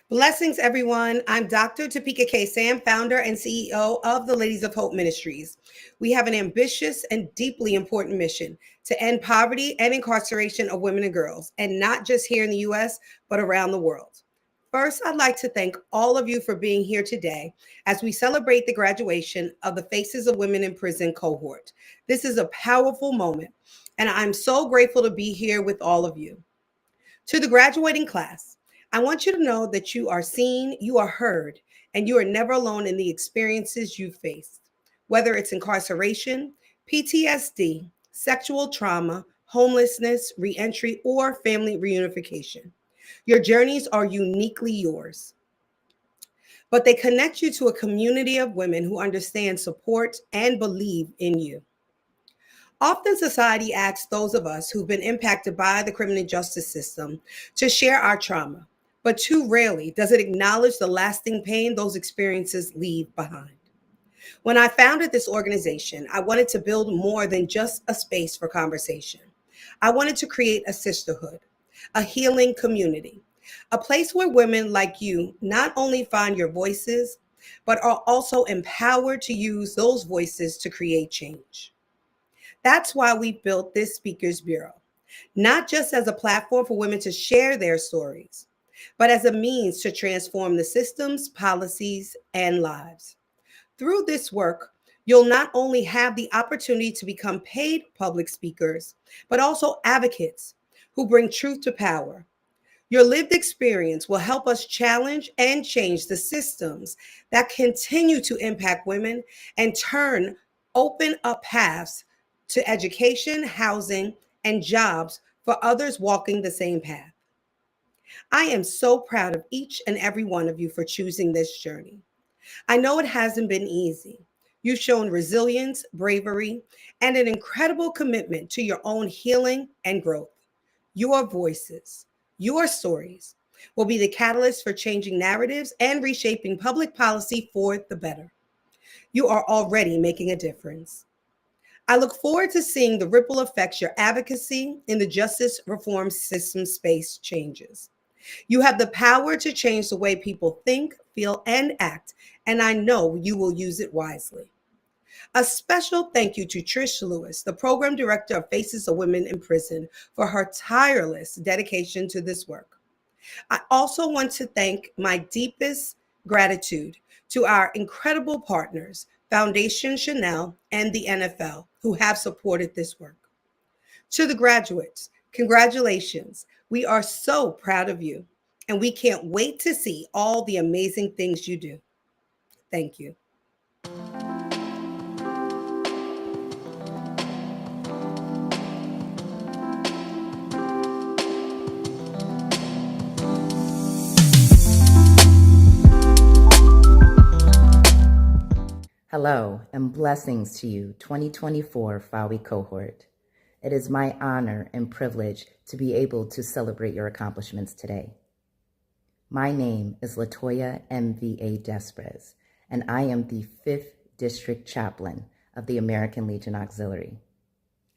Blessings, everyone. I'm Dr. Topeka K. Sam, founder and CEO of the Ladies of Hope Ministries. We have an ambitious and deeply important mission to end poverty and incarceration of women and girls, and not just here in the U.S., but around the world. First, I'd like to thank all of you for being here today as we celebrate the graduation of the Faces of Women Imprisoned cohort. This is a powerful moment, and I'm so grateful to be here with all of you. To the graduating class, I want you to know that you are seen, you are heard, and you are never alone in the experiences you faced. Whether it's incarceration, PTSD, sexual trauma, homelessness, reentry, or family reunification. Your journeys are uniquely yours, but they connect you to a community of women who understand, support, and believe in you. Often, society asks those of us who've been impacted by the criminal justice system to share our trauma, but too rarely does it acknowledge the lasting pain those experiences leave behind. When I founded this organization, I wanted to build more than just a space for conversation. I wanted to create a sisterhood, a healing community, a place where women like you not only find your voices, but are also empowered to use those voices to create change. That's why we built this Speakers Bureau, not just as a platform for women to share their stories, but as a means to transform the systems, policies, and lives. Through this work, you'll not only have the opportunity to become paid public speakers, but also advocates who bring truth to power. Your lived experience will help us challenge and change the systems that continue to impact women and open up paths to education, housing, and jobs for others walking the same path. I am so proud of each and every one of you for choosing this journey. I know it hasn't been easy. You've shown resilience, bravery, and an incredible commitment to your own healing and growth. Your voices, your stories will be the catalyst for changing narratives and reshaping public policy for the better. You are already making a difference. I look forward to seeing the ripple effects your advocacy in the justice reform system space changes. You have the power to change the way people think, feel, and act, and I know you will use it wisely. A special thank you to Trish Lewis, the program director of Faces of Women Imprisoned, for her tireless dedication to this work. I also want to thank my deepest gratitude to our incredible partners, Foundation Chanel and the NFL, who have supported this work. To the graduates, congratulations. We are so proud of you, and we can't wait to see all the amazing things you do. Thank you. Hello and blessings to you, 2024 FOWI cohort. It is my honor and privilege to be able to celebrate your accomplishments today. My name is Latoya MVA Desprez, and I am the 5th District Chaplain of the American Legion Auxiliary.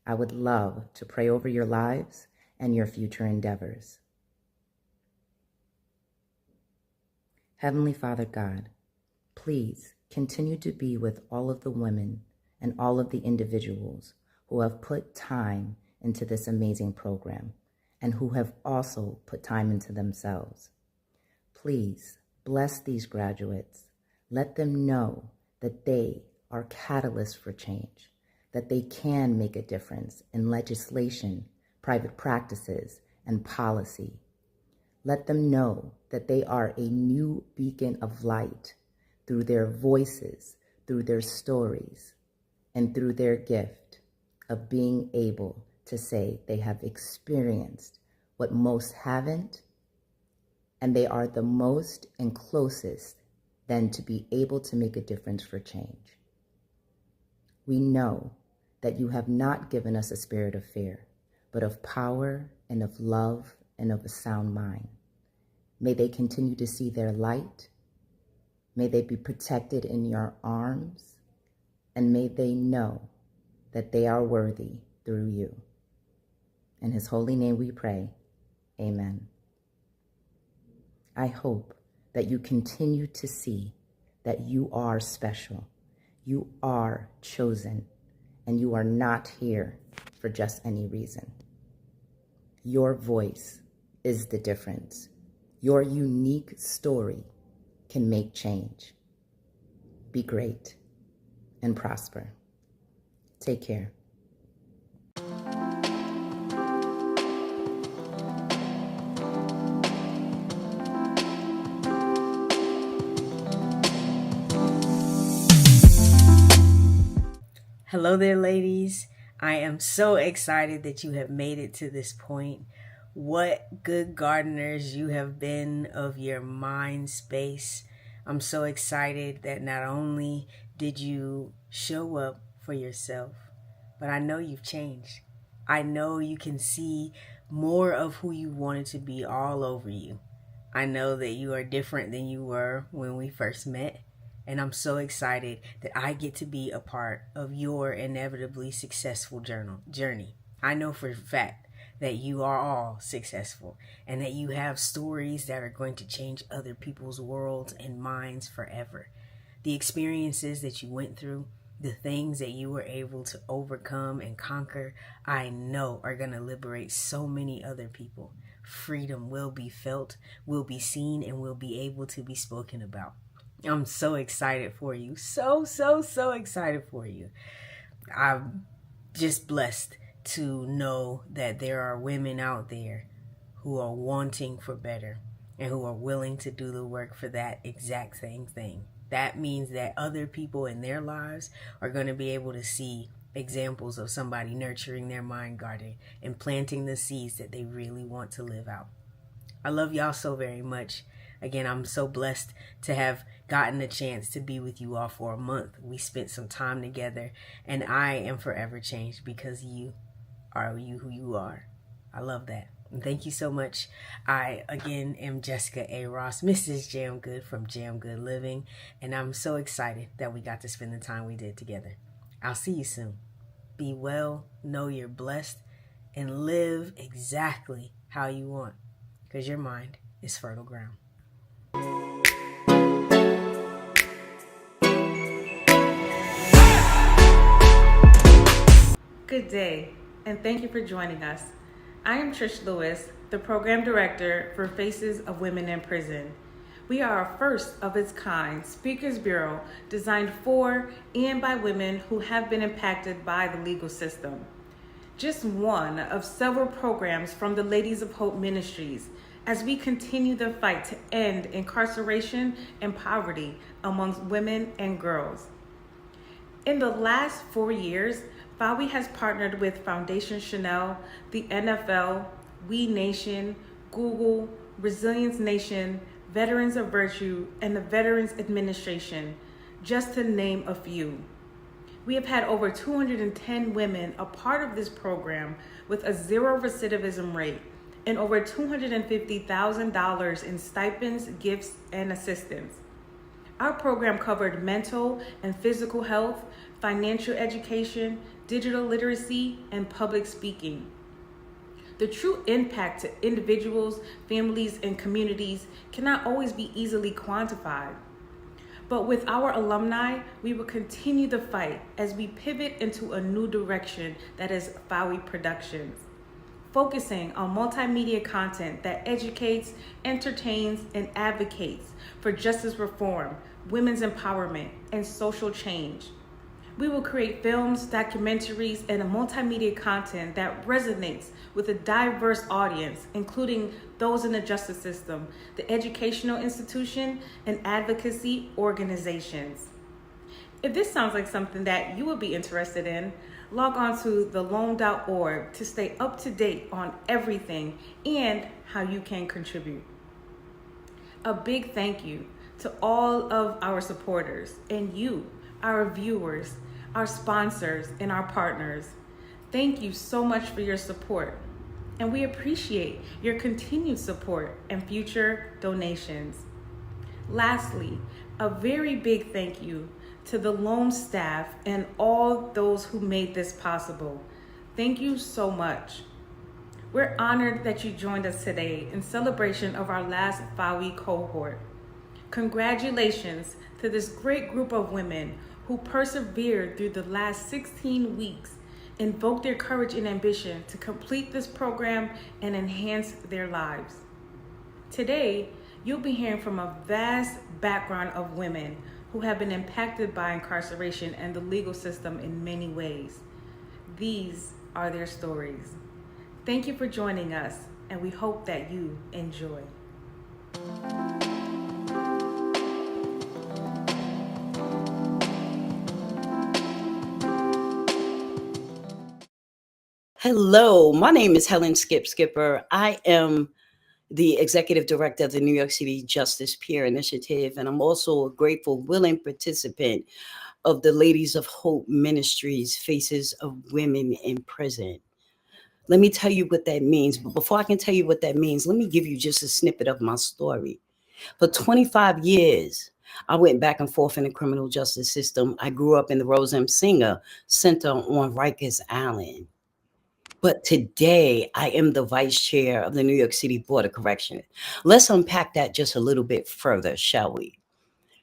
I would love to pray over your lives and your future endeavors. Heavenly Father God, please continue to be with all of the women and all of the individuals who have put time into this amazing program and who have also put time into themselves. Please bless these graduates. Let them know that they are catalysts for change, that they can make a difference in legislation, private practices, and policy. Let them know that they are a new beacon of light through their voices, through their stories, and through their gift of being able to say they have experienced what most haven't, and they are the most and closest then to be able to make a difference for change. We know that you have not given us a spirit of fear, but of power and of love and of a sound mind. May they continue to see their light. May they be protected in your arms, and may they know that they are worthy through you. In his holy name we pray, amen. I hope that you continue to see that you are special, you are chosen, and you are not here for just any reason. Your voice is the difference. Your unique story can make change. Be great and prosper. Take care. Hello there, ladies. I am so excited that you have made it to this point. What good gardeners you have been of your mind space. I'm so excited that not only did you show up for yourself, but I know you've changed. I know you can see more of who you wanted to be all over you. I know that you are different than you were when we first met. And I'm so excited that I get to be a part of your inevitably successful journey. I know for a fact that you are all successful and that you have stories that are going to change other people's worlds and minds forever. The experiences that you went through, the things that you were able to overcome and conquer, I know are going to liberate so many other people. Freedom will be felt, will be seen, and will be able to be spoken about. I'm so excited for you. So excited for you. I'm just blessed to know that there are women out there who are wanting for better and who are willing to do the work for that exact same thing. That means that other people in their lives are going to be able to see examples of somebody nurturing their mind garden and planting the seeds that they really want to live out. I love y'all so very much. Again, I'm so blessed to have gotten a chance to be with you all for a month. We spent some time together, and I am forever changed because you are you who you are. I love that. And thank you so much. I, again, am Jessica A. Ross, Mrs. Jam Good from Jam Good Living, and I'm so excited that we got to spend the time we did together. I'll see you soon. Be well, know you're blessed, and live exactly how you want, because your mind is fertile ground. Good day, and thank you for joining us. I am Trish Lewis, the Program Director for Faces of Women Imprisoned. We are a first of its kind Speakers Bureau designed for and by women who have been impacted by the legal system. Just one of several programs from the Ladies of Hope Ministries as we continue the fight to end incarceration and poverty amongst women and girls. In the last 4 years, FOWI has partnered with Foundation Chanel, the NFL, We Nation, Google, Resilience Nation, Veterans of Virtue, and the Veterans Administration, just to name a few. We have had over 210 women a part of this program with a 0 recidivism rate and over $250,000 in stipends, gifts, and assistance. Our program covered mental and physical health, financial education, digital literacy, and public speaking. The true impact to individuals, families, and communities cannot always be easily quantified. But with our alumni, we will continue the fight as we pivot into a new direction that is FOWI Productions, focusing on multimedia content that educates, entertains, and advocates for justice reform, women's empowerment, and social change. We will create films, documentaries, and multimedia content that resonates with a diverse audience, including those in the justice system, the educational institution, and advocacy organizations. If this sounds like something that you would be interested in, log on to theloan.org to stay up to date on everything and how you can contribute. A big thank you to all of our supporters and you, our viewers, our sponsors, and our partners. Thank you so much for your support, and we appreciate your continued support and future donations. Lastly, a very big thank you to the loan staff and all those who made this possible. Thank you so much. We're honored that you joined us today in celebration of our last FOWI cohort. Congratulations to this great group of women who persevered through the last 16 weeks, invoked their courage and ambition to complete this program and enhance their lives. Today, you'll be hearing from a vast background of women who have been impacted by incarceration and the legal system in many ways. These are their stories. Thank you for joining us, and we hope that you enjoy. Hello, my name is Helen Skipper. I am the executive director of the New York City Justice Peer Initiative, and I'm also a grateful, willing participant of the Ladies of Hope Ministries, Faces of Women Imprisoned. Let me tell you what that means. But before I can tell you what that means, let me give you just a snippet of my story. For 25 years, I went back and forth in the criminal justice system. I grew up in the Rose M. Singer Center on Rikers Island. But today, I am the vice chair of the New York City Board of Correction. Let's unpack that just a little bit further, shall we?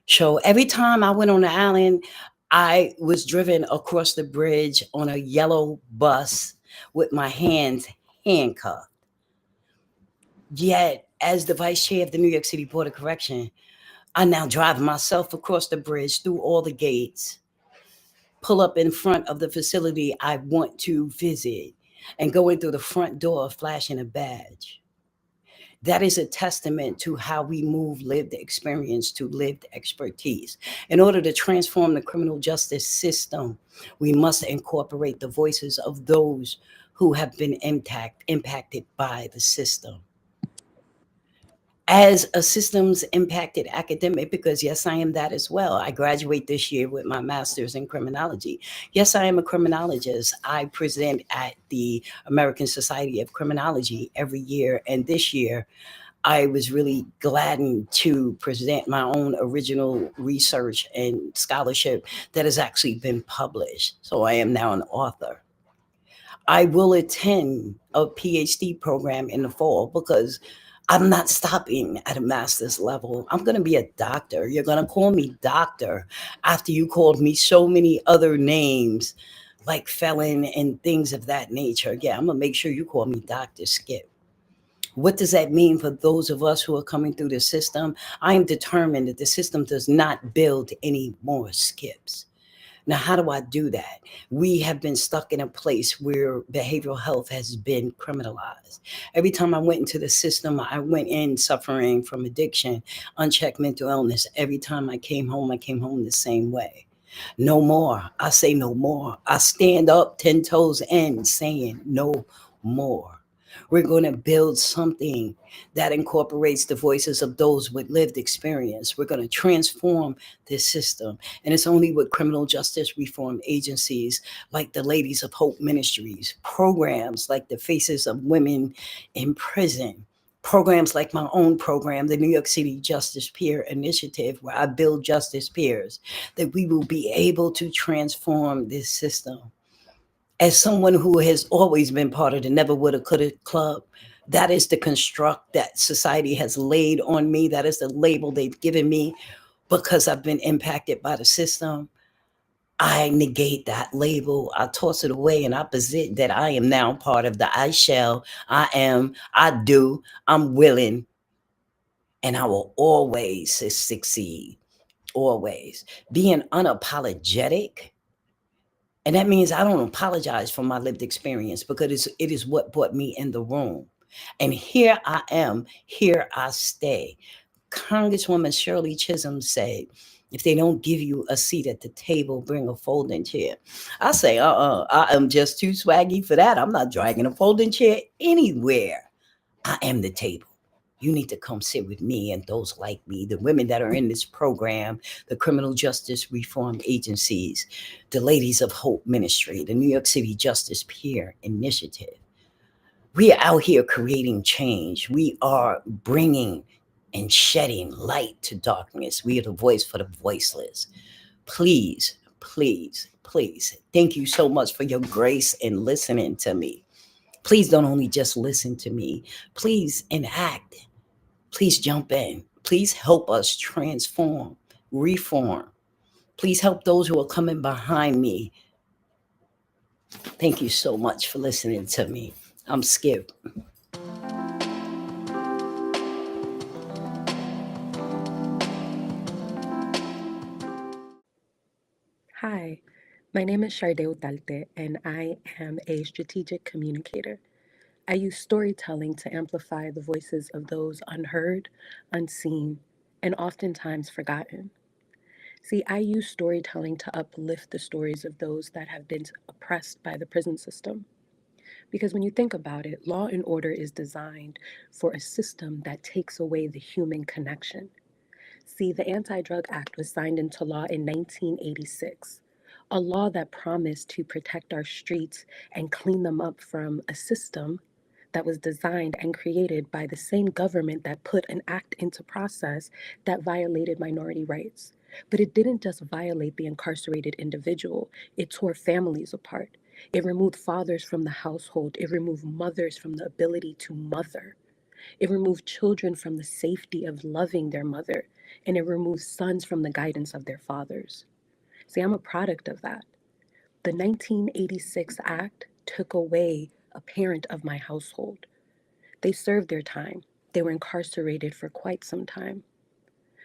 So every time I went on the island, I was driven across the bridge on a yellow bus with my hands handcuffed. Yet, as the vice chair of the New York City Board of Correction, I now drive myself across the bridge through all the gates, pull up in front of the facility I want to visit, and go in through the front door flashing a badge. That is a testament to how we move lived experience to lived expertise. In order to transform the criminal justice system, we must incorporate the voices of those who have been impacted by the system. As a systems impacted academic, because yes, I am that as well. I graduate this year with my master's in criminology. Yes, I am a criminologist. I present at the American Society of Criminology every year. And this year, I was really gladdened to present my own original research and scholarship that has actually been published. So I am now an author. I will attend a PhD program in the fall because I'm not stopping at a master's level. I'm going to be a doctor. You're going to call me doctor after you called me so many other names like felon and things of that nature. Yeah, I'm going to make sure you call me Dr. Skip. What does that mean for those of us who are coming through the system? I am determined that the system does not build any more skips. Now, how do I do that? We have been stuck in a place where behavioral health has been criminalized. Every time I went into the system, I went in suffering from addiction, unchecked mental illness. Every time I came home the same way. No more. I say no more. I stand up 10 toes in saying no more. We're going to build something that incorporates the voices of those with lived experience. We're going to transform this system. And it's only with criminal justice reform agencies like the Ladies of Hope Ministries, programs like the Faces of Women Imprisoned, programs like my own program, the New York City Justice Peer Initiative, where I build justice peers, that we will be able to transform this system. As someone who has always been part of the Never Woulda Coulda Club, that is the construct that society has laid on me. That is the label they've given me because I've been impacted by the system. I negate that label. I toss it away and I present that I am now part of the I shall, I am, I do, I'm willing, and I will always succeed. Always. Being unapologetic. And that means I don't apologize for my lived experience because it is what brought me in the room. And here I am, here I stay. Congresswoman Shirley Chisholm said, if they don't give you a seat at the table, bring a folding chair. I say, I am just too swaggy for that. I'm not dragging a folding chair anywhere. I am the table. You need to come sit with me and those like me, the women that are in this program, the criminal justice reform agencies, the Ladies of Hope Ministry, the New York City Justice Peer Initiative. We are out here creating change. We are bringing and shedding light to darkness. We are the voice for the voiceless. Please, please, please, thank you so much for your grace in listening to me. Please don't only just listen to me. Please enact. Please jump in. Please help us transform, reform. Please help those who are coming behind me. Thank you so much for listening to me. I'm Skip. Hi, my name is Sharde Utalte, and I am a strategic communicator. I use storytelling to amplify the voices of those unheard, unseen, and oftentimes forgotten. See, I use storytelling to uplift the stories of those that have been oppressed by the prison system. Because when you think about it, law and order is designed for a system that takes away the human connection. See, the Anti Drug Act was signed into law in 1986, a law that promised to protect our streets and clean them up from a system that was designed and created by the same government that put an act into process that violated minority rights. But it didn't just violate the incarcerated individual, it tore families apart. It removed fathers from the household, it removed mothers from the ability to mother. It removed children from the safety of loving their mother, and it removed sons from the guidance of their fathers. See, I'm a product of that. The 1986 Act took away a parent of my household. They served their time. They were incarcerated for quite some time.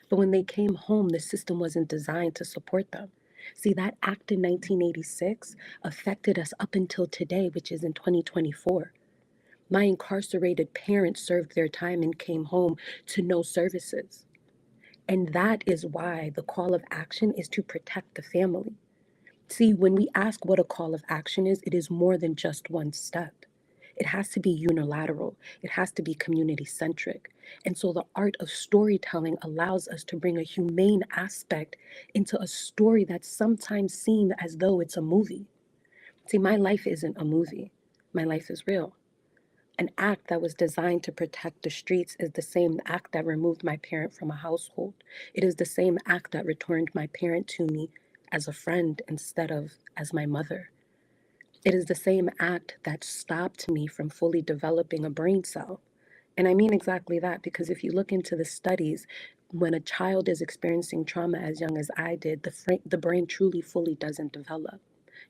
But when they came home, the system wasn't designed to support them. See, that act in 1986 affected us up until today, which is in 2024. My incarcerated parents served their time and came home to no services. And that is why the call of action is to protect the family. See, when we ask what a call of action is, it is more than just one step. It has to be unilateral, it has to be community centric. And so the art of storytelling allows us to bring a humane aspect into a story that sometimes seems as though it's a movie. See, my life isn't a movie, my life is real. An act that was designed to protect the streets is the same act that removed my parent from a household. It is the same act that returned my parent to me as a friend instead of as my mother. It is the same act that stopped me from fully developing a brain cell. And I mean exactly that because if you look into the studies, when a child is experiencing trauma as young as I did, the brain truly fully doesn't develop.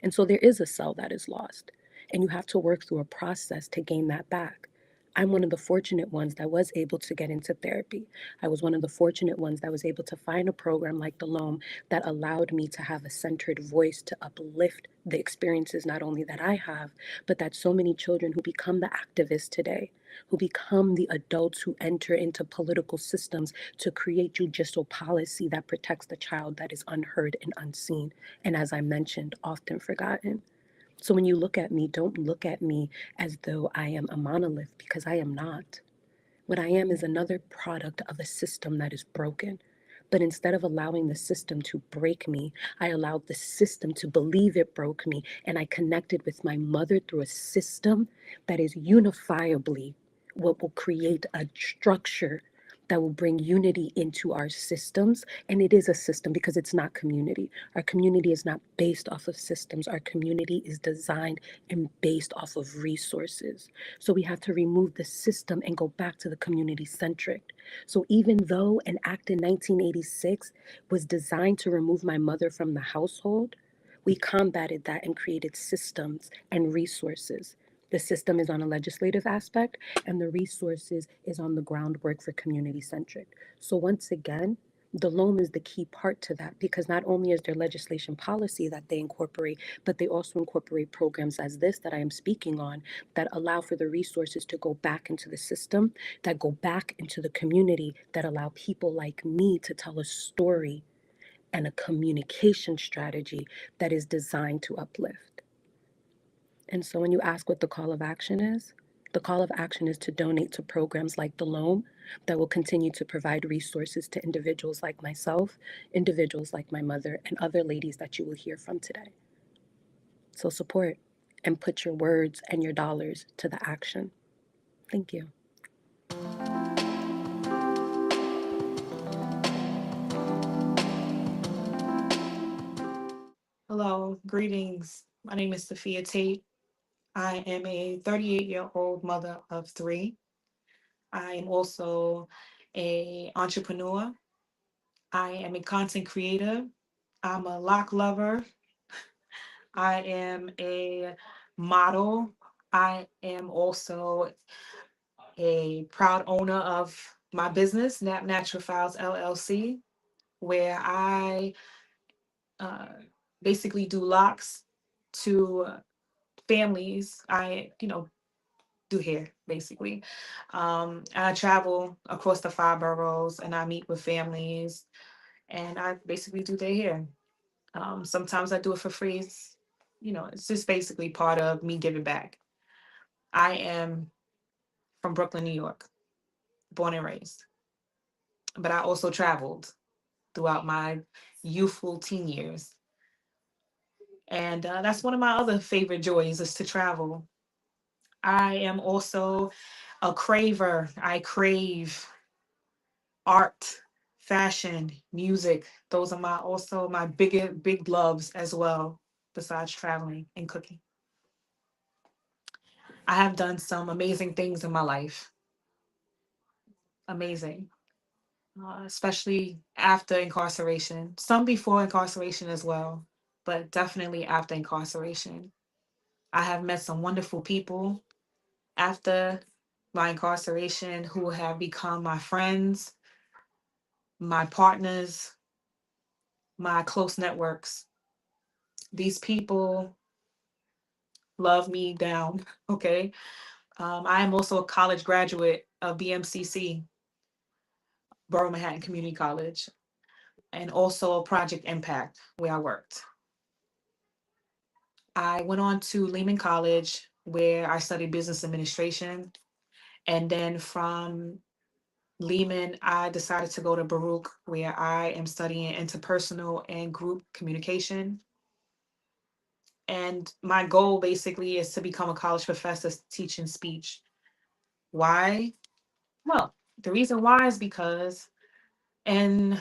And so there is a cell that is lost, and you have to work through a process to gain that back. I'm one of the fortunate ones that was able to get into therapy. I was one of the fortunate ones that was able to find a program like the Loam that allowed me to have a centered voice to uplift the experiences not only that I have, but that so many children who become the activists today, who become the adults who enter into political systems to create judicial policy that protects the child that is unheard and unseen, and as I mentioned, often forgotten. So when you look at me, don't look at me as though I am a monolith because I am not. What I am is another product of a system that is broken. But instead of allowing the system to break me, I allowed the system to believe it broke me. And I connected with my mother through a system that is unifiably what will create a structure that will bring unity into our systems. And it is a system because it's not community. Our community is not based off of systems. Our community is designed and based off of resources. So we have to remove the system and go back to the community centric. So even though an act in 1986 was designed to remove my mother from the household, we combated that and created systems and resources. The system is on a legislative aspect, and the resources is on the groundwork for community centric. So once again, the loam is the key part to that because not only is there legislation policy that they incorporate, but they also incorporate programs as this that I am speaking on that allow for the resources to go back into the system, that go back into the community, that allow people like me to tell a story and a communication strategy that is designed to uplift. And so when you ask what the call of action is, the call of action is to donate to programs like the Loam that will continue to provide resources to individuals like myself, individuals like my mother, and other ladies that you will hear from today. So support and put your words and your dollars to the action. Thank you. Hello, greetings. My name is Sophia Tate. I am a 38-year-old mother of three. I am also a entrepreneur. I am a content creator. I'm a lock lover. I am a model. I am also a proud owner of my business, Nap Natural Files LLC, where I uh, basically do locks to families. Do hair basically. I travel across the 5 boroughs and I meet with families and I basically do their hair. Sometimes I do it for free. It's just basically part of me giving back. I am from Brooklyn, New York, born and raised, but I also traveled throughout my youthful teen years. And that's one of my other favorite joys is to travel. I am also a craver. I crave art, fashion, music. Those are my big loves as well, besides traveling and cooking. I have done some amazing things in my life. Amazing. Especially after incarceration. Some before incarceration as well, but definitely after incarceration. I have met some wonderful people after my incarceration who have become my friends, my partners, my close networks. These people love me down. Okay. I am also a college graduate of BMCC, Borough Manhattan Community College, and also Project Impact, where I worked. I went on to Lehman College, where I studied business administration. And then from Lehman, I decided to go to Baruch, where I am studying interpersonal and group communication. And my goal basically is to become a college professor teaching speech. Why? Well, the reason why is because in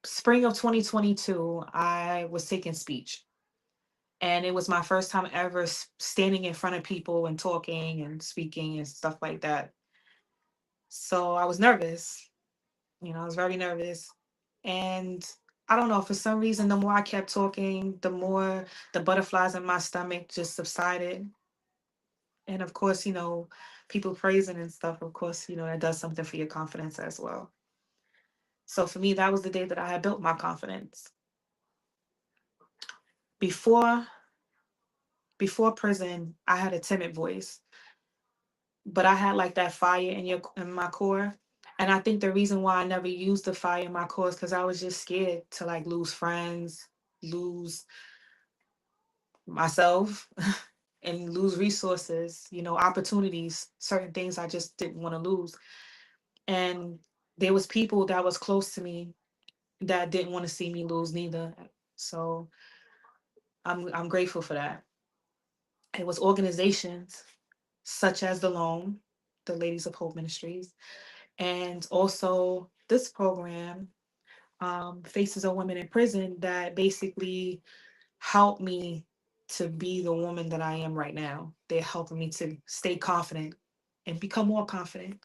spring of 2022, I was taking speech. And it was my first time ever standing in front of people and talking and speaking and stuff like that. So I was nervous. I was very nervous. And I don't know, for some reason, the more I kept talking, the more the butterflies in my stomach just subsided. And of course, people praising and stuff, of course, that does something for your confidence as well. So for me, that was the day that I had built my confidence. Before before prison, I had a timid voice, but I had like that fire in my core. And I think the reason why I never used the fire in my core is because I was just scared to like lose friends, lose myself, and lose resources, opportunities, certain things I just didn't want to lose. And there was people that was close to me that didn't want to see me lose neither. So I'm grateful for that. It was organizations such as the Loan, the Ladies of Hope Ministries, and also this program, Faces of Women in Prison, that basically helped me to be the woman that I am right now. They're helping me to stay confident and become more confident.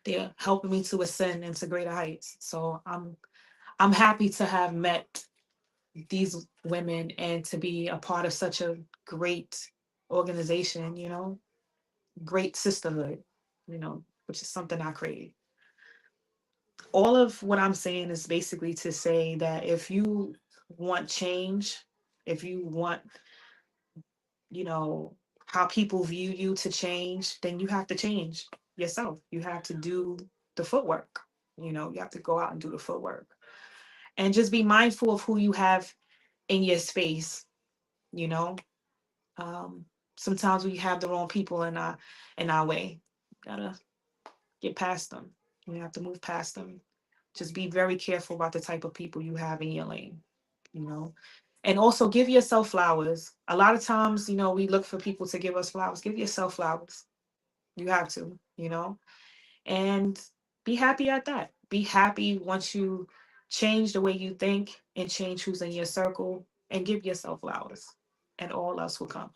They're helping me to ascend into greater heights. So I'm happy to have met these women and to be a part of such a great organization, great sisterhood, which is something I crave. All of what I'm saying is basically to say that if you want change, if you want, you know, how people view you to change, then you have to change yourself. You have to do the footwork. You have to go out and do the footwork and just be mindful of who you have in your space, you know. Um, Sometimes we have the wrong people in our way. Gotta get past them. You have to move past them. Just be very careful about the type of people you have in your lane, you know. And also give yourself flowers. A lot of times, we look for people to give us flowers. Give yourself flowers. You have to. And be happy at that. Be happy once you change the way you think and change who's in your circle and give yourself flowers. And all else will come.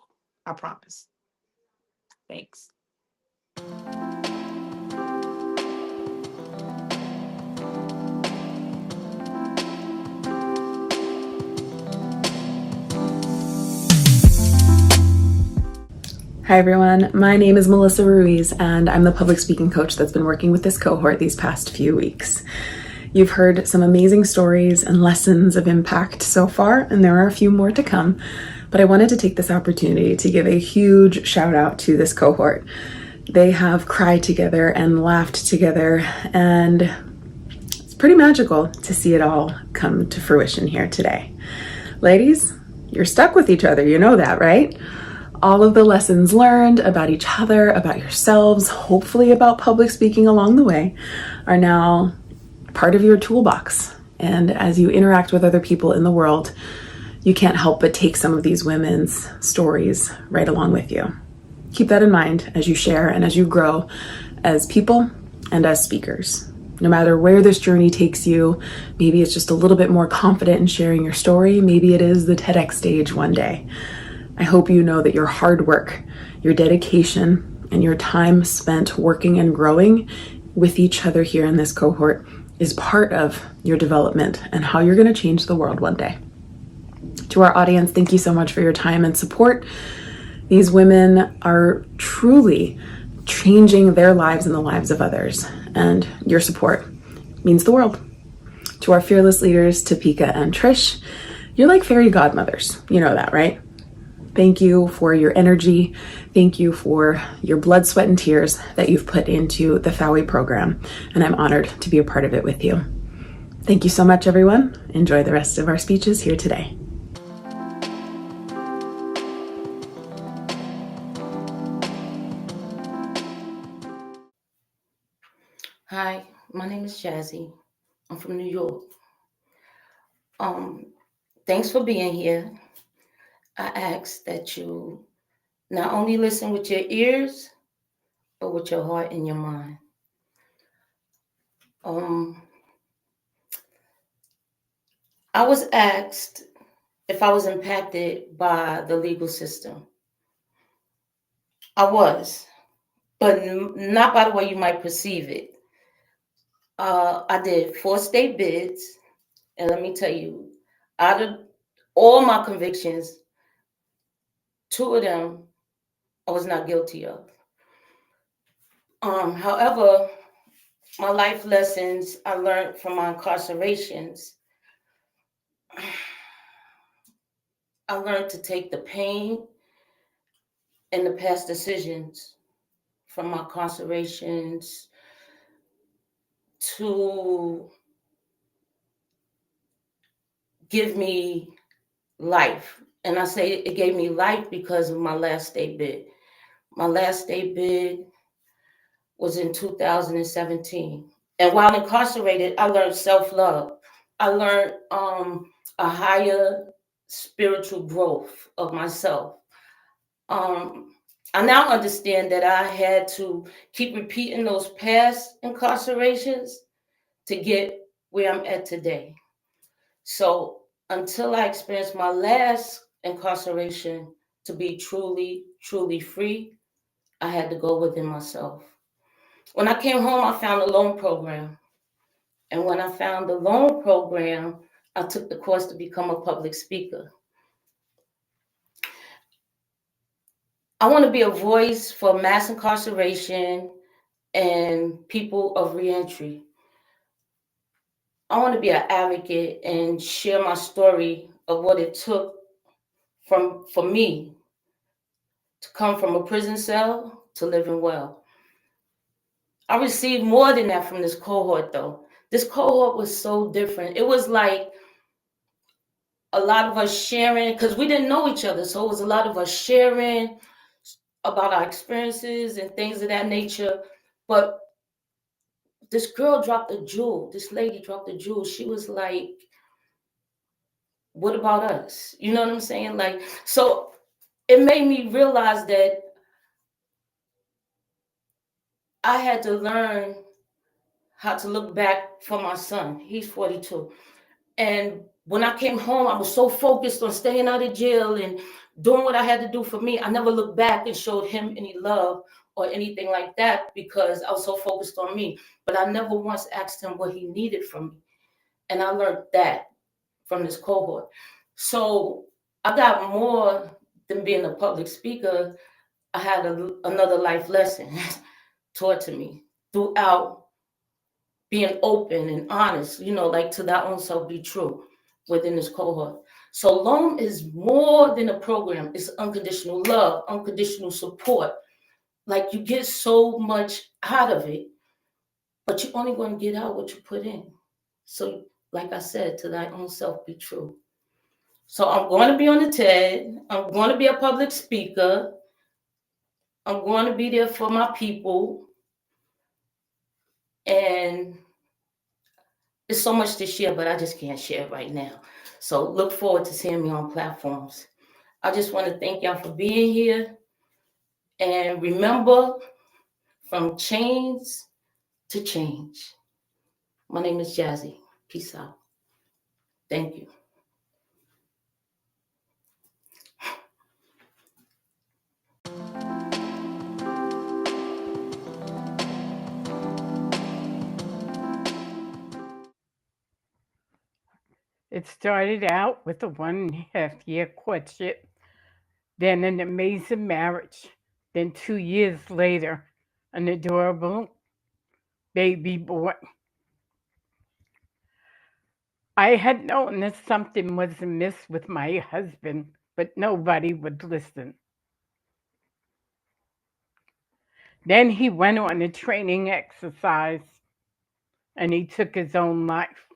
I promise. Thanks. Hi everyone, my name is Melissa Ruiz and I'm the public speaking coach that's been working with this cohort these past few weeks. You've heard some amazing stories and lessons of impact so far, and there are a few more to come, but I wanted to take this opportunity to give a huge shout out to this cohort. They have cried together and laughed together, and it's pretty magical to see it all come to fruition here today. Ladies, you're stuck with each other, you know that, right? All of the lessons learned about each other, about yourselves, hopefully about public speaking along the way, are now part of your toolbox. And as you interact with other people in the world, you can't help but take some of these women's stories right along with you. Keep that in mind as you share and as you grow as people and as speakers. No matter where this journey takes you, maybe it's just a little bit more confident in sharing your story. Maybe it is the TEDx stage one day. I hope you know that your hard work, your dedication, and your time spent working and growing with each other here in this cohort is part of your development and how you're going to change the world one day. To our audience, thank you so much for your time and support. These women are truly changing their lives and the lives of others, and your support means the world. To our fearless leaders, Topeka and Trish, you're like fairy godmothers. You know that, right? Thank you for your energy. Thank you for your blood, sweat, and tears that you've put into the FOWI program, and I'm honored to be a part of it with you. Thank you so much, everyone. Enjoy the rest of our speeches here today. Hi, my name is Jazzy. I'm from New York. Thanks for being here. I ask that you not only listen with your ears, but with your heart and your mind. I was asked if I was impacted by the legal system. I was, but not by the way you might perceive it. I did 4 state bids, and let me tell you, out of all my convictions, 2 of them I was not guilty of. However, my life lessons I learned from my incarcerations, I learned to take the pain and the past decisions from my incarcerations to give me life. And I say it gave me life because of my last state bid. My last state bid was in 2017. And while incarcerated, I learned self-love. I learned a higher spiritual growth of myself. I now understand that I had to keep repeating those past incarcerations to get where I'm at today. So until I experienced my last incarceration to be truly, truly free, I had to go within myself. When I came home, I found a loan program. And when I found the loan program, I took the course to become a public speaker. I want to be a voice for mass incarceration and people of reentry. I want to be an advocate and share my story of what it took for me to come from a prison cell to living well. I received more than that from this cohort, though. This cohort was so different. It was like a lot of us sharing, because we didn't know each other. So it was a lot of us sharing about our experiences and things of that nature. But this girl dropped a jewel. This lady dropped a jewel. She was like, what about us? You know what I'm saying? Like, so it made me realize that I had to learn how to look back for my son. He's 42. And when I came home, I was so focused on staying out of jail and doing what I had to do for me. I never looked back and showed him any love or anything like that because I was so focused on me. But I never once asked him what he needed from me. And I learned that from this cohort. So I got more than being a public speaker. I had another life lesson taught to me throughout being open and honest, like to thy own self be true within this cohort. So LOAN is more than a program. It's unconditional love, unconditional support. Like you get so much out of it, but you're only going to get out what you put in. So like I said, to thy own self be true. So I'm going to be on the TED. I'm going to be a public speaker. I'm going to be there for my people. And there's so much to share, but I just can't share right now. So look forward to seeing me on platforms. I just want to thank y'all for being here. And remember, from chains to change. My name is Jazzy. Peace out. Thank you. It started out with a 1.5 year courtship, then an amazing marriage, then 2 years later, an adorable baby boy. I had known that something was amiss with my husband, but nobody would listen. Then he went on a training exercise and he took his own life.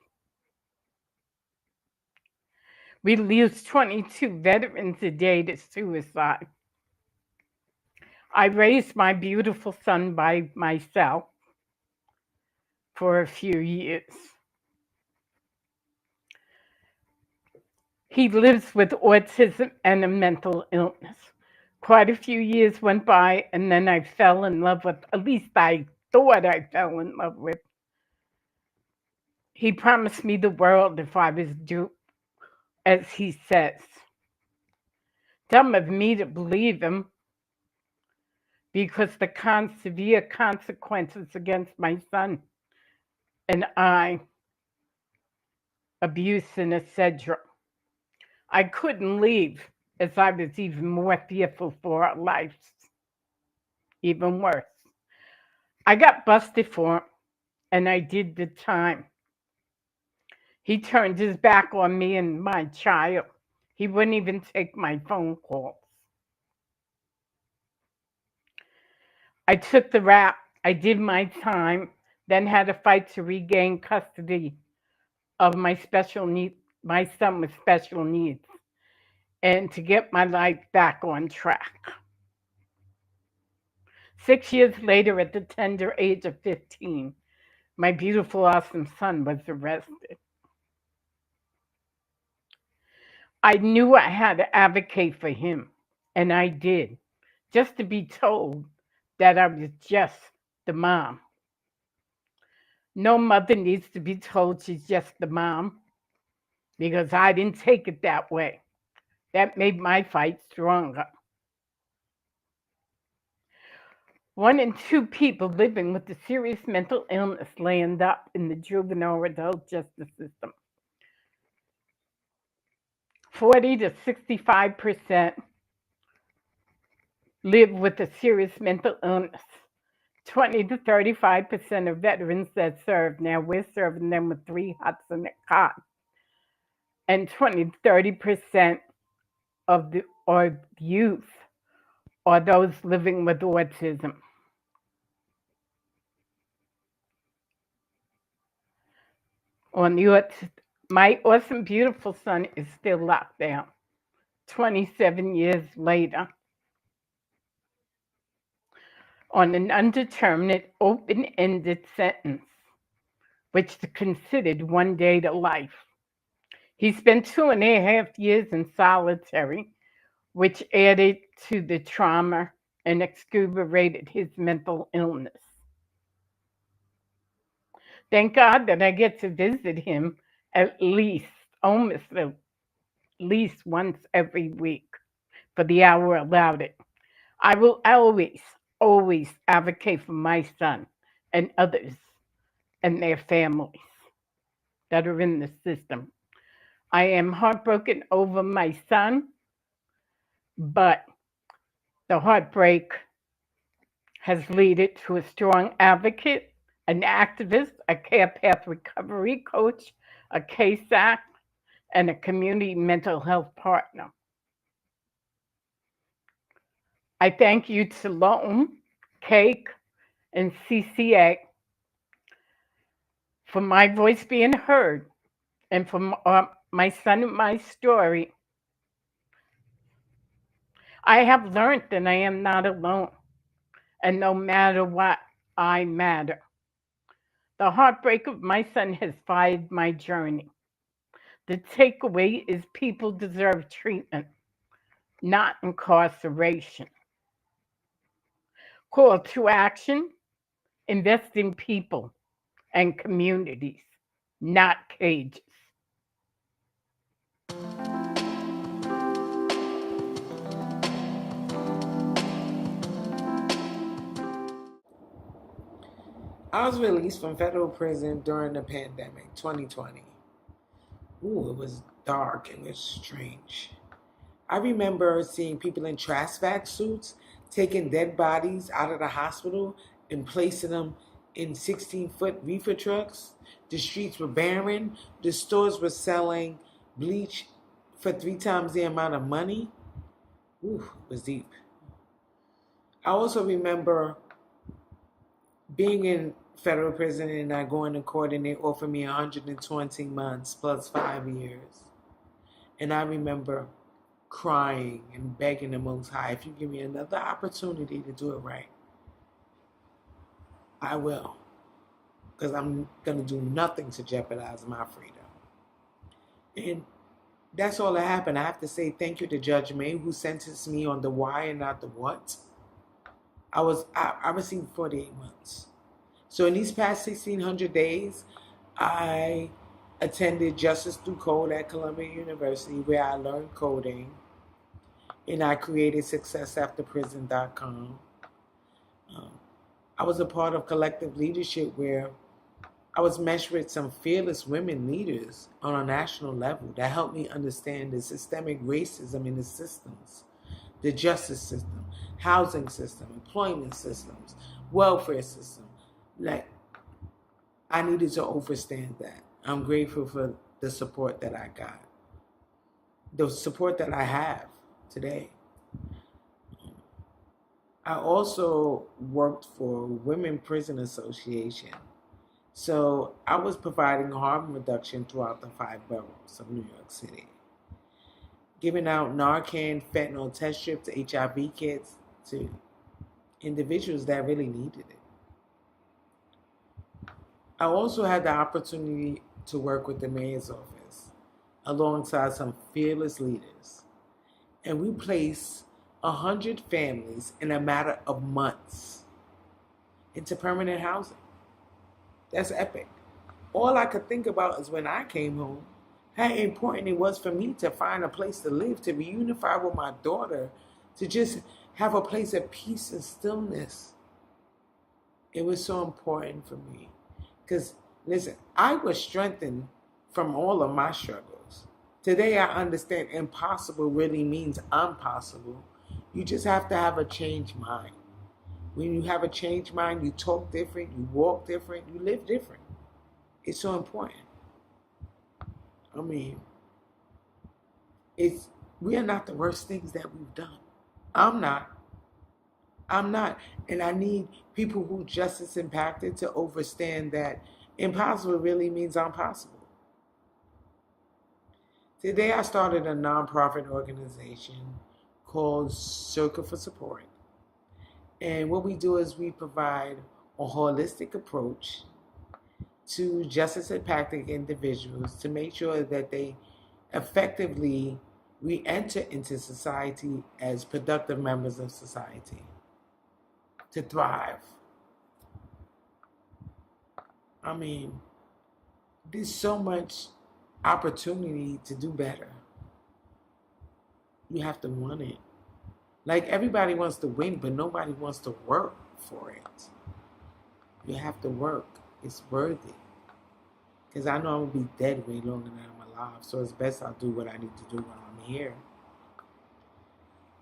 We lose 22 veterans a day to suicide. I raised my beautiful son by myself for a few years. He lives with autism and a mental illness. Quite a few years went by, and then I fell in love with, at least I thought I fell in love with. He promised me the world if I was due, as he says. Dumb of me to believe him, because the severe consequences against my son and I, abuse and etc. I couldn't leave, as I was even more fearful for our lives. Even worse. I got busted for him, and I did the time. He turned his back on me and my child. He wouldn't even take my phone calls. I took the rap. I did my time, then had a fight to regain custody of my son with special needs, and to get my life back on track. 6 years later, at the tender age of 15, my beautiful, awesome son was arrested. I knew I had to advocate for him, and I did, just to be told that I was just the mom. No mother needs to be told she's just the mom, because I didn't take it that way. That made my fight stronger. 1 in 2 people living with a serious mental illness land up in the juvenile or adult justice system. 40 to 65% live with a serious mental illness. 20 to 35% of veterans that serve. Now we're serving them with 3 huts and a cot. And 20 to 30% of the youth are those living with autism. My awesome, beautiful son is still locked down 27 years later on an undetermined, open-ended sentence, which is considered 1 day to life. He spent 2.5 years in solitary, which added to the trauma and exacerbated his mental illness. Thank God that I get to visit him almost at least once every week for the hour allowed it. I will always advocate for my son and others and their families that are in the system. I am heartbroken over my son, but The heartbreak has led to a strong advocate, an activist, a care path recovery coach, a CASAC, and a community mental health partner. I thank you to Loam, Cake, and CCA for my voice being heard, and for my son and my story. I have learned that I am not alone, and no matter what, I matter. The heartbreak of my son has fired my journey. The takeaway is people deserve treatment, not incarceration. Call to action: invest in people and communities, not cages. I was released from federal prison during the pandemic, 2020. Ooh, it was dark and it was strange. I remember seeing people in trash bag suits taking dead bodies out of the hospital and placing them in 16-foot reefer trucks. The streets were barren. The stores were selling bleach for 3 times the amount of money. Ooh, it was deep. I also remember being in federal prison and I going to court and they offered me 120 months plus 5 years. And I remember crying and begging the Most High, if you give me another opportunity to do it right, I will. Because I'm going to do nothing to jeopardize my freedom. And that's all that happened. I have to say thank you to Judge May, who sentenced me on the why and not the what. I received 48 months. So in these past 1,600 days, I attended Justice Through Code at Columbia University, where I learned coding, and I created successafterprison.com. I was a part of collective leadership where I was meshed with some fearless women leaders on a national level that helped me understand the systemic racism in the systems, the justice system, housing system, employment systems, welfare system. Like, I needed to understand that. I'm grateful for the support that I got, the support that I have today. I also worked for Women Prison Association. So I was providing harm reduction throughout the 5 boroughs of New York City, giving out Narcan, fentanyl test strips, HIV kits to individuals that really needed it. I also had the opportunity to work with the mayor's office alongside some fearless leaders. And we placed 100 families in a matter of months into permanent housing. That's epic. All I could think about is when I came home, how important it was for me to find a place to live, to reunify with my daughter, to just have a place of peace and stillness. It was so important for me. Because, listen, I was strengthened from all of my struggles. Today I understand impossible really means impossible. You just have to have a changed mind. When you have a changed mind, you talk different, you walk different, you live different. It's so important. I mean, we are not the worst things that we've done. I'm not. And I need people who justice impacted to understand that impossible really means impossible. Today I started a nonprofit organization called Circle for Support. And what we do is we provide a holistic approach to justice impacted individuals to make sure that they effectively re-enter into society as productive members of society to thrive. I mean, there's so much opportunity to do better. You have to want it. Like, everybody wants to win, but nobody wants to work for it. You have to work. It's worthy. Because I know I'm going to be dead way longer than I'm alive. So it's best I do what I need to do while I'm here.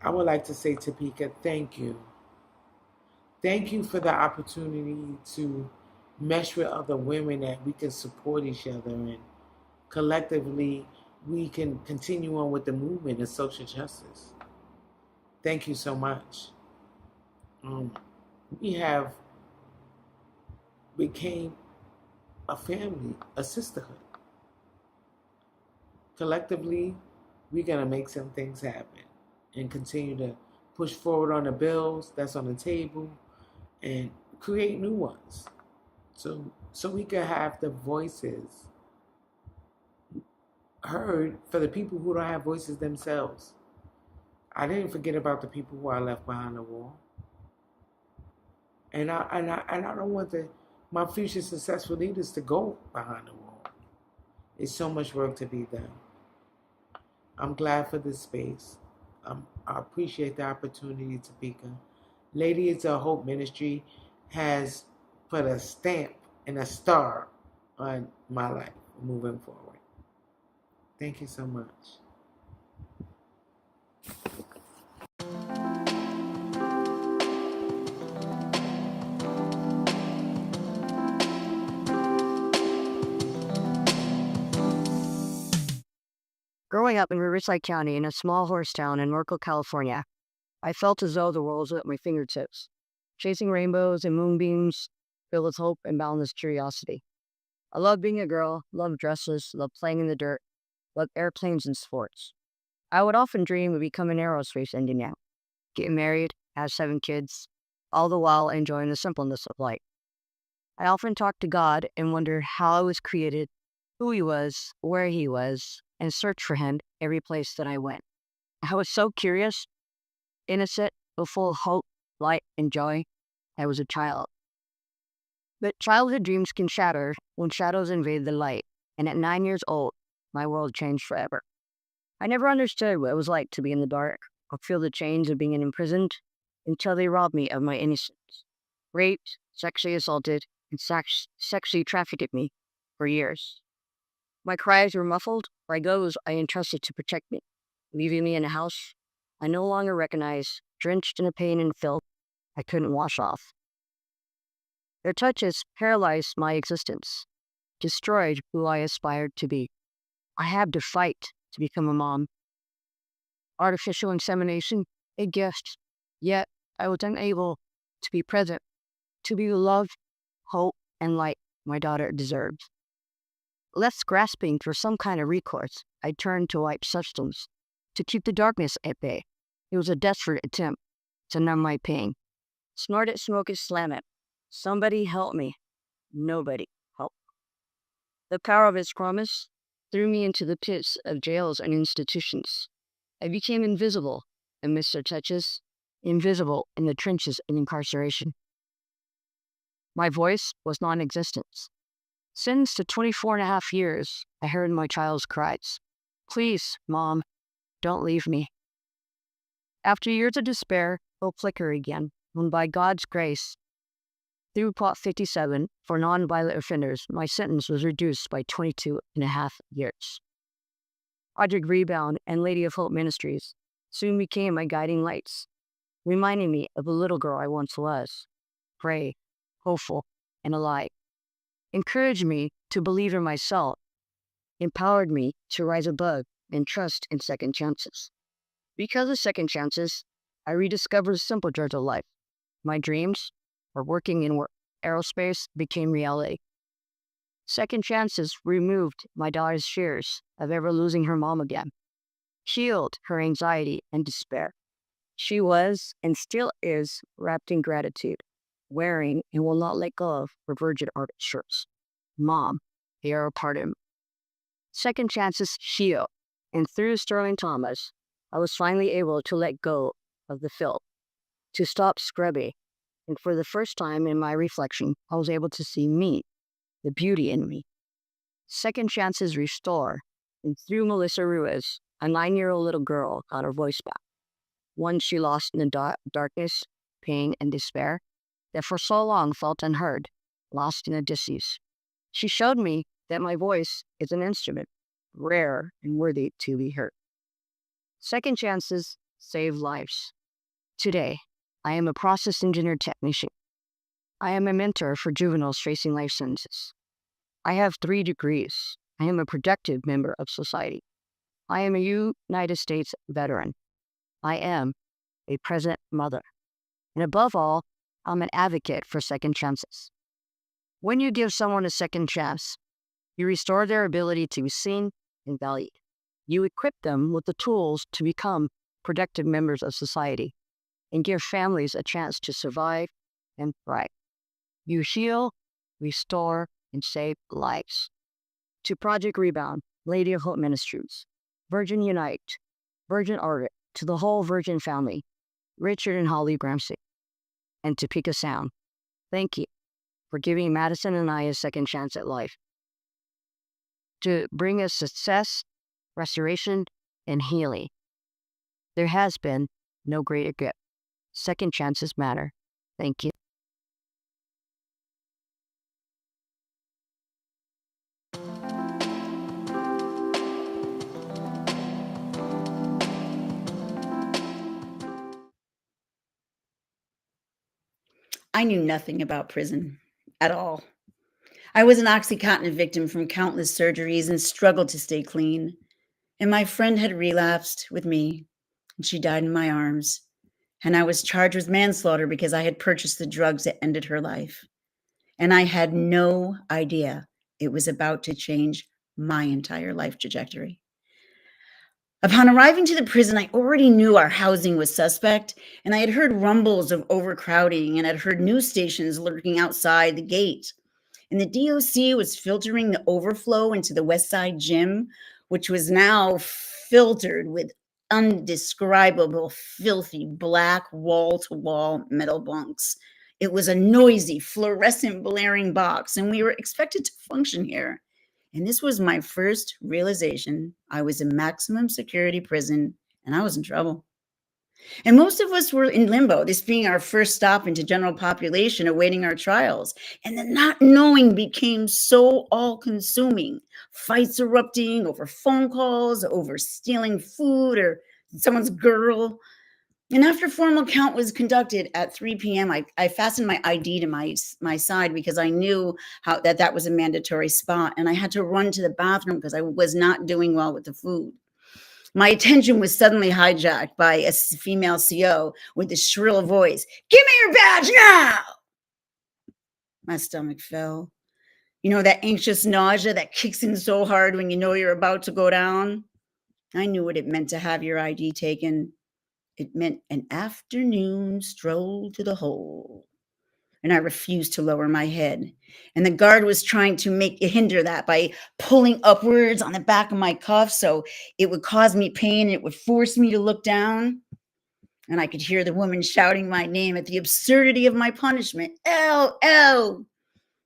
I would like to say, Topeka, thank you. Thank you for the opportunity to mesh with other women, that we can support each other, and collectively we can continue on with the movement of social justice. Thank you so much. We have became a family, a sisterhood. Collectively, we're going to make some things happen and continue to push forward on the bills that's on the table and create new ones. So we can have the voices heard for the people who don't have voices themselves. I didn't forget about the people who I left behind the wall. And I don't want my future successful leaders to go behind the wall. It's so much work to be done. I'm glad for this space. I appreciate the opportunity, Topeka. Ladies of Hope Ministry has put a stamp and a star on my life moving forward. Thank you so much. Growing up in Riverside County in a small horse town in Norco, California, I felt as though the world was at my fingertips, chasing rainbows and moonbeams, filled with hope and boundless curiosity. I loved being a girl, loved dresses, loved playing in the dirt, loved airplanes and sports. I would often dream of becoming an aerospace engineer, getting married, have 7 kids, all the while enjoying the simpleness of life. I often talked to God and wondered how I was created, who He was, where He was, and searched for Him every place that I went. I was so curious, innocent, but full of hope, light, and joy. I was a child. But childhood dreams can shatter when shadows invade the light, and at 9 years old, my world changed forever. I never understood what it was like to be in the dark or feel the chains of being imprisoned until they robbed me of my innocence, raped, sexually assaulted, and sexually trafficked me for years. My cries were muffled by those I entrusted to protect me, leaving me in a house I no longer recognized, drenched in a pain and filth I couldn't wash off. Their touches paralyzed my existence, destroyed who I aspired to be. I had to fight to become a mom. Artificial insemination, a gift, yet I was unable to be present, to be the love, hope, and light my daughter deserved. Less grasping for some kind of recourse, I turned to white substance to keep the darkness at bay. It was a desperate attempt to numb my pain. Snort it, smoke it, slam it. Somebody help me. Nobody helped. The power of its promise threw me into the pits of jails and institutions. I became invisible amidst their touches, invisible in the trenches of incarceration. My voice was non-existent. Sentenced to 24 and a half years, I heard my child's cries. Please, Mom, don't leave me. After years of despair, hope flickered again, when by God's grace, through Prop 57 for nonviolent offenders, my sentence was reduced by 22 and a half years. Project Rebound and Lady of Hope Ministries soon became my guiding lights, reminding me of the little girl I once was, brave, hopeful, and alive. Encouraged me to believe in myself, empowered me to rise above and trust in second chances. Because of second chances, I rediscovered the simple joys of life. My dreams for working in aerospace became reality. Second chances removed my daughter's fears of ever losing her mom again, healed her anxiety and despair. She was and still is wrapped in gratitude, wearing and will not let go of her Virgin Art shirts. Mom, they are a part of me. Second chances heal, and through Sterling Thomas, I was finally able to let go of the filth, to stop scrubbing, and for the first time in my reflection, I was able to see me, the beauty in me. Second chances restore, and through Melissa Ruiz, a 9-year-old little girl got her voice back, one she lost in the darkness, pain, and despair, that for so long felt unheard, lost in a disease. She showed me that my voice is an instrument, rare and worthy to be heard. Second chances save lives. Today, I am a process engineer technician. I am a mentor for juveniles facing life sentences. I have 3 degrees. I am a productive member of society. I am a United States veteran. I am a present mother. And above all, I'm an advocate for second chances. When you give someone a second chance, you restore their ability to be seen and valued. You equip them with the tools to become productive members of society and give families a chance to survive and thrive. You heal, restore, and save lives. To Project Rebound, Lady of Hope Ministries, Virgin Unite, Virgin Orbit, to the whole Virgin family, Richard and Holly Gramsci, and Topeka Sound, thank you for giving Madison and I a second chance at life. To bring us success, restoration, and healing. There has been no greater gift. Second chances matter. Thank you. I knew nothing about prison at all. I was an Oxycontin victim from countless surgeries and struggled to stay clean. And my friend had relapsed with me, and she died in my arms. And I was charged with manslaughter because I had purchased the drugs that ended her life. And I had no idea it was about to change my entire life trajectory. Upon arriving to the prison, I already knew our housing was suspect, and I had heard rumbles of overcrowding and had heard news stations lurking outside the gate. And the DOC was filtering the overflow into the West Side gym, which was now filtered with undescribable, filthy, black wall-to-wall metal bunks. It was a noisy, fluorescent, blaring box, and we were expected to function here. And this was my first realization I was in maximum security prison, and I was in trouble. And most of us were in limbo, this being our first stop into general population awaiting our trials. And the not knowing became so all-consuming. Fights erupting over phone calls, over stealing food or someone's girl. And after formal count was conducted at 3 p.m., I fastened my ID to my side because I knew that was a mandatory spot. And I had to run to the bathroom because I was not doing well with the food. My attention was suddenly hijacked by a female CO with a shrill voice. "Give me your badge now!" My stomach fell. You know, that anxious nausea that kicks in so hard when you know you're about to go down? I knew what it meant to have your ID taken. It meant an afternoon stroll to the hole. And I refused to lower my head. And the guard was trying to hinder that by pulling upwards on the back of my cuff so it would cause me pain and it would force me to look down. And I could hear the woman shouting my name at the absurdity of my punishment. "L, L."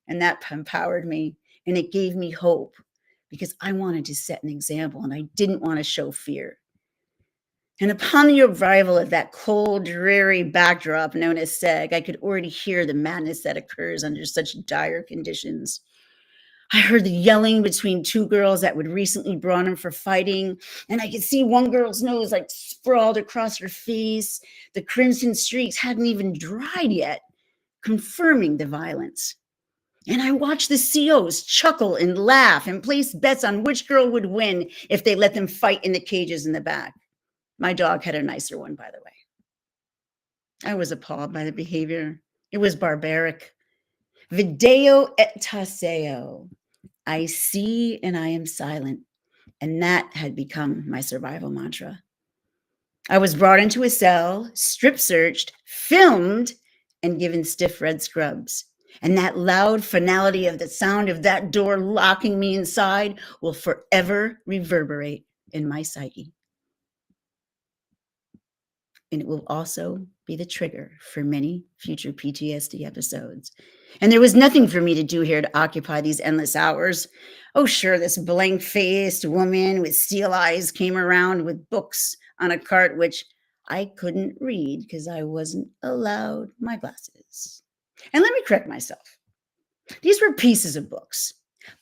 And that empowered me and it gave me hope because I wanted to set an example and I didn't want to show fear. And upon the arrival of that cold, dreary backdrop known as SEG, I could already hear the madness that occurs under such dire conditions. I heard the yelling between 2 girls that would recently brought him for fighting, and I could see one girl's nose like sprawled across her face. The crimson streaks hadn't even dried yet, confirming the violence. And I watched the COs chuckle and laugh and place bets on which girl would win if they let them fight in the cages in the back. My dog had a nicer one, by the way. I was appalled by the behavior. It was barbaric. Video et taseo. I see and I am silent. And that had become my survival mantra. I was brought into a cell, strip searched, filmed, and given stiff red scrubs. And that loud finality of the sound of that door locking me inside will forever reverberate in my psyche. And it will also be the trigger for many future PTSD episodes. And there was nothing for me to do here to occupy these endless hours. Oh, sure, this blank-faced woman with steel eyes came around with books on a cart, which I couldn't read because I wasn't allowed my glasses. And let me correct myself. These were pieces of books.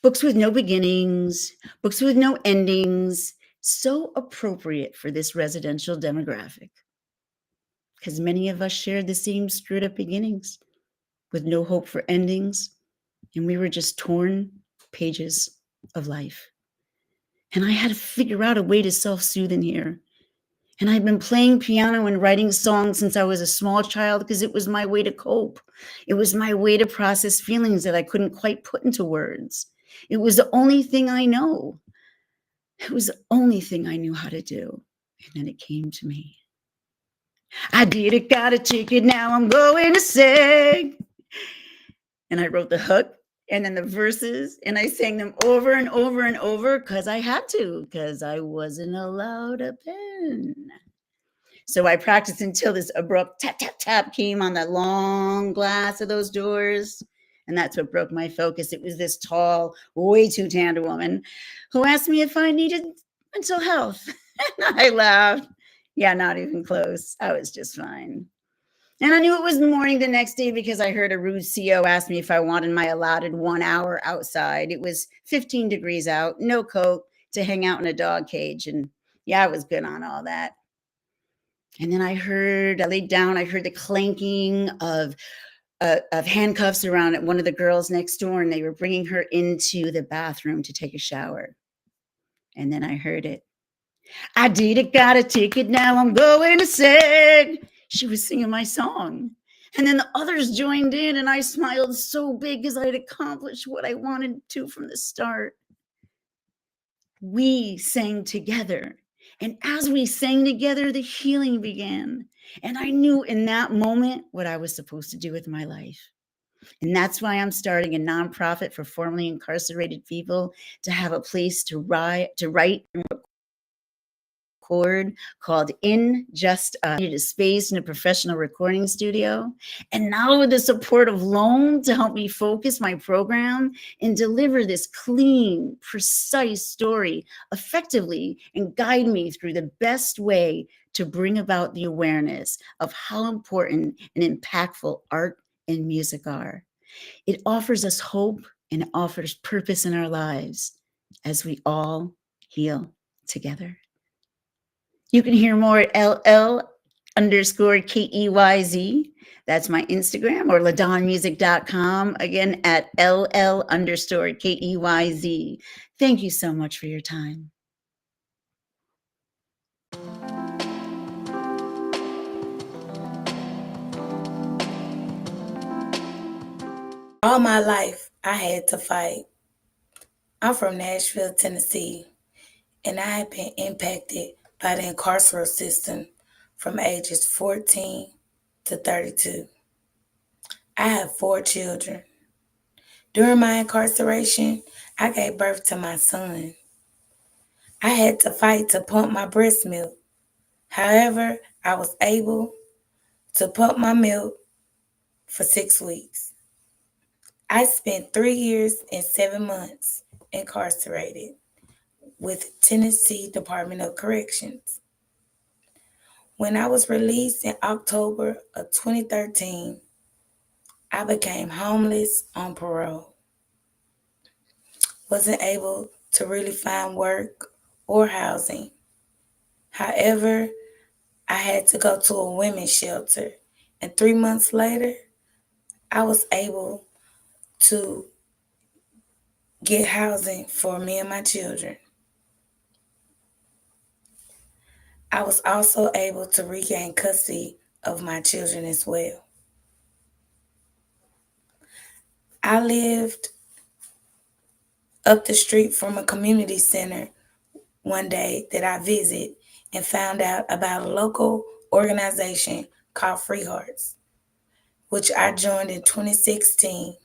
Books with no beginnings, books with no endings, so appropriate for this residential demographic. because many of us shared the same screwed up beginnings with no hope for endings, and we were just torn pages of life. And I had to figure out a way to self-soothe in here. And I'd been playing piano and writing songs since I was a small child because it was my way to cope. It was my way to process feelings that I couldn't quite put into words. It was the only thing I know. It was the only thing I knew how to do. And then it came to me. I did it, got a ticket, now I'm going to sing. And I wrote the hook and then the verses, and I sang them over and over and over because I had to, because I wasn't allowed a pen. So I practiced until this abrupt tap, tap, tap came on the long glass of those doors. And that's what broke my focus. It was this tall, way too tanned woman who asked me if I needed mental health. And I laughed. Yeah, not even close. I was just fine. And I knew it was morning the next day because I heard a rude CO ask me if I wanted my allotted 1 hour outside. It was 15 degrees out, no coat, to hang out in a dog cage. And yeah, I was good on all that. And then I laid down, I heard the clanking of handcuffs around at one of the girls next door, and they were bringing her into the bathroom to take a shower. And then I heard it. I did it, got a ticket, now I'm going to sing. She was singing my song. And then the others joined in, and I smiled so big because I had accomplished what I wanted to from the start. We sang together. And as we sang together, the healing began. And I knew in that moment what I was supposed to do with my life. And that's why I'm starting a nonprofit for formerly incarcerated people to have a place to write and record called In Just Us. I needed a space in a professional recording studio. And now with the support of Loam to help me focus my program and deliver this clean, precise story effectively and guide me through the best way to bring about the awareness of how important and impactful art and music are. It offers us hope and it offers purpose in our lives as we all heal together. You can hear more at LL_KEYZ. That's my Instagram, or ladonmusic.com. Again, at LL_KEYZ. Thank you so much for your time. All my life, I had to fight. I'm from Nashville, Tennessee, and I have been impacted by the incarceral system from ages 14 to 32. I have 4 children. During my incarceration, I gave birth to my son. I had to fight to pump my breast milk. However, I was able to pump my milk for 6 weeks. I spent 3 years and 7 months incarcerated with Tennessee Department of Corrections. When I was released in October of 2013, I became homeless on parole. Wasn't able to really find work or housing. However, I had to go to a women's shelter, and 3 months later, I was able to get housing for me and my children. I was also able to regain custody of my children as well. I lived up the street from a community center one day that I visited and found out about a local organization called Free Hearts, which I joined in 2016.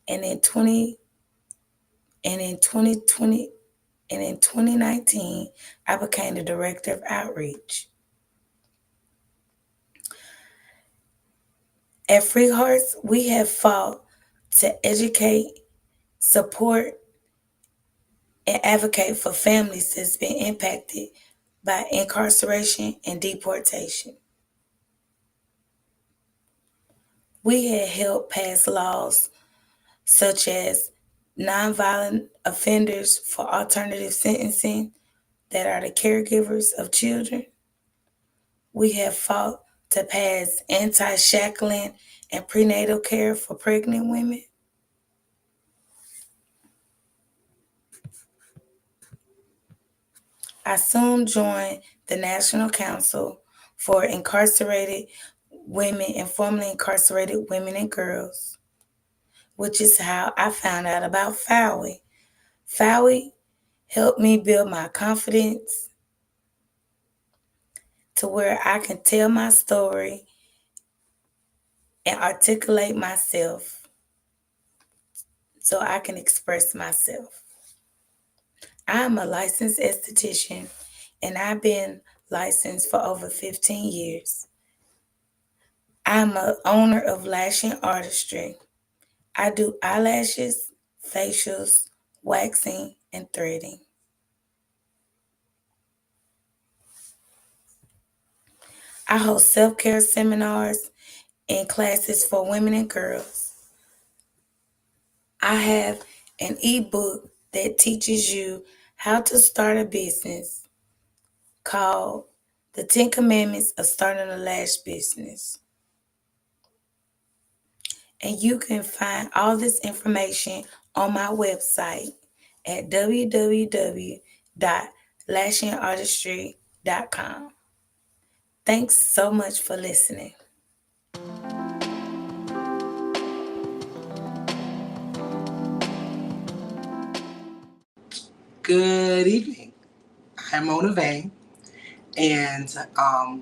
And in 2019, I became the director of outreach. At Free Hearts, we have fought to educate, support, and advocate for families that's been impacted by incarceration and deportation. We have helped pass laws such as nonviolent offenders for alternative sentencing that are the caregivers of children. We have fought to pass anti-shackling and prenatal care for pregnant women. I soon joined the National Council for Incarcerated Women and Formerly Incarcerated Women and Girls, which is how I found out about FOWI. FOWI helped me build my confidence to where I can tell my story and articulate myself so I can express myself. I'm a licensed esthetician and I've been licensed for over 15 years. I'm an owner of Lashing Artistry. I do eyelashes, facials, waxing, and threading. I host self-care seminars and classes for women and girls. I have an ebook that teaches you how to start a business called The 10 Commandments of Starting a Lash Business. And you can find all this information on my website at www.lashingartistry.com. Thanks so much for listening. Good evening. I'm Mona Vane, and I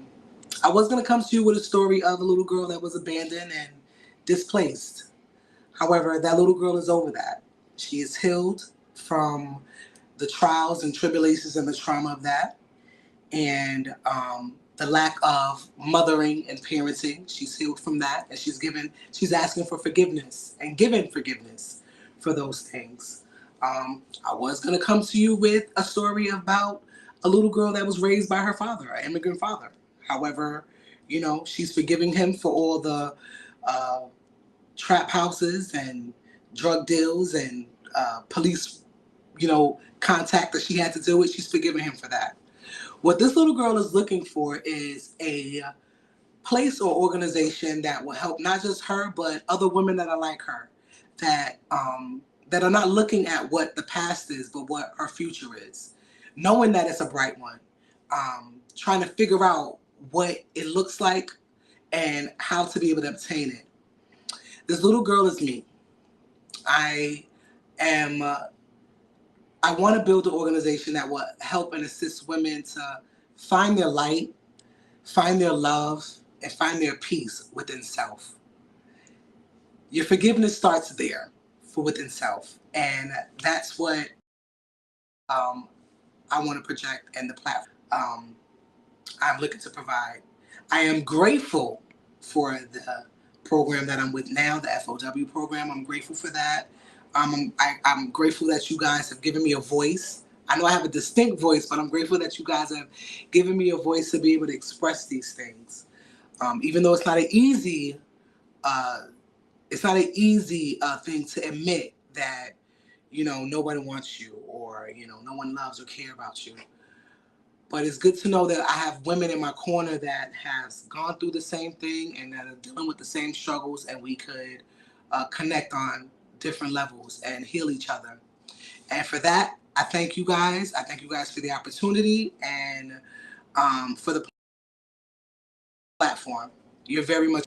was going to come to you with a story of a little girl that was abandoned and displaced. However, that little girl is over that. She is healed from the trials and tribulations and the trauma of that, and the lack of mothering and parenting. She's healed from that, and she's asking for forgiveness and given forgiveness for those things. I was going to come to you with a story about a little girl that was raised by her father, an immigrant father. However, she's forgiving him for all the trap houses and drug deals and police, contact that she had to deal with. She's forgiving him for that. What this little girl is looking for is a place or organization that will help not just her, but other women that are like her, that are not looking at what the past is, but what her future is, knowing that it's a bright one, trying to figure out what it looks like and how to be able to obtain it. This little girl is me. I want to build an organization that will help and assist women to find their light, find their love, and find their peace within self. Your forgiveness starts there, for within self. And that's what I want to project in the platform I'm looking to provide. I am grateful for the program that I'm with now, the FOW program. I'm grateful for that. I'm grateful that you guys have given me a voice. I know I have a distinct voice, but I'm grateful that you guys have given me a voice to be able to express these things. Even though it's not an easy thing to admit that, nobody wants you or, no one loves or care about you. But it's good to know that I have women in my corner that has gone through the same thing and that are dealing with the same struggles, and we could connect on different levels and heal each other. And for that, I thank you guys. I thank you guys for the opportunity and for the platform. You're very much